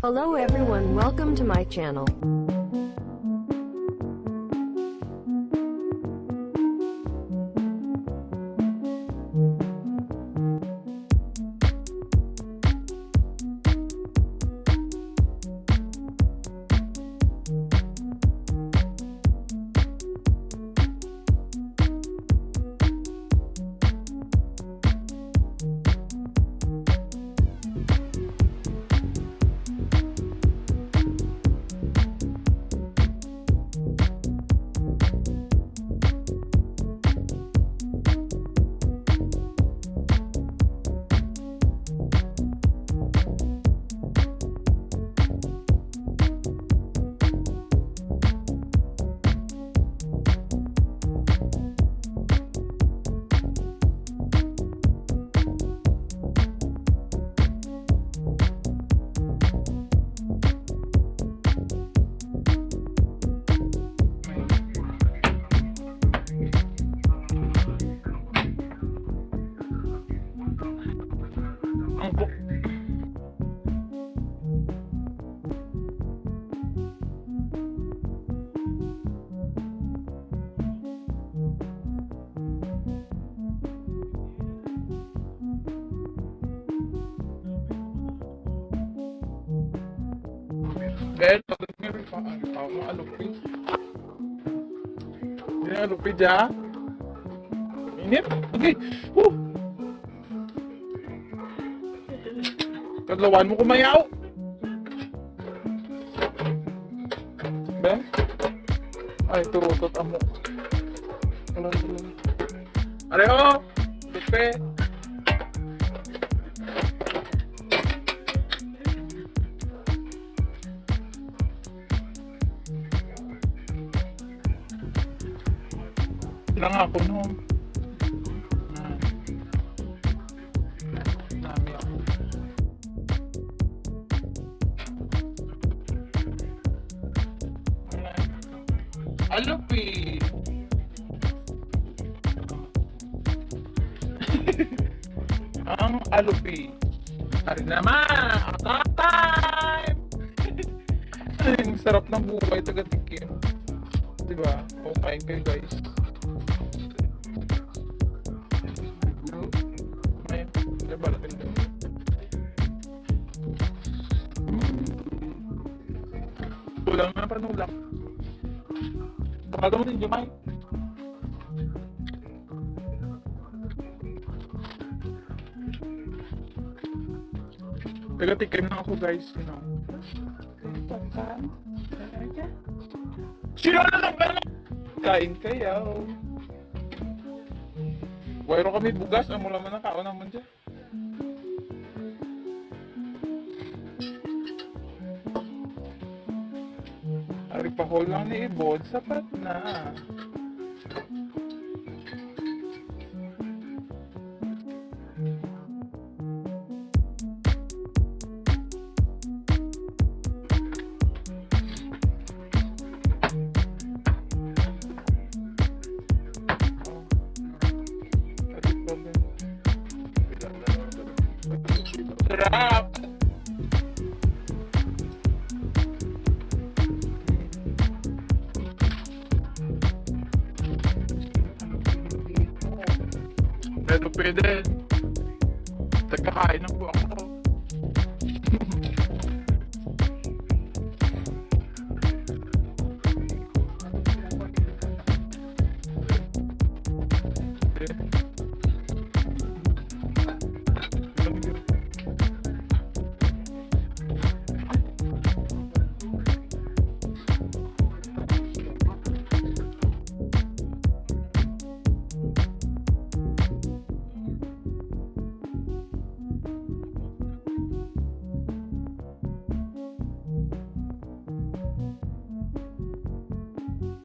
Hello everyone, welcome to my channel. Dahil pagod nga rin pa ako alupi. Hindi na alupi dyan. Inip. Okay. Woo! Kadlawan mo kumayaw. Ben? Ay, turutot amo. Areho! Lupe! Lang ako noon. Nami ako. Alupi! Ang alupi. Hari naman! Attack time! Ang sarap ng buhay taga-Tikim. Diba? Okay kayo guys. Tulang na panulak. Baka mo din Jumay. Taga-Tikim na ako guys, you know. Sino na lang ba? Kain kayo. Wayro kami bugas, amo naman ang kaon naman dyan. Aripahol lang ni Ibod, sapat na. Sarap! Pero pwede. Nagkakain ng buwak.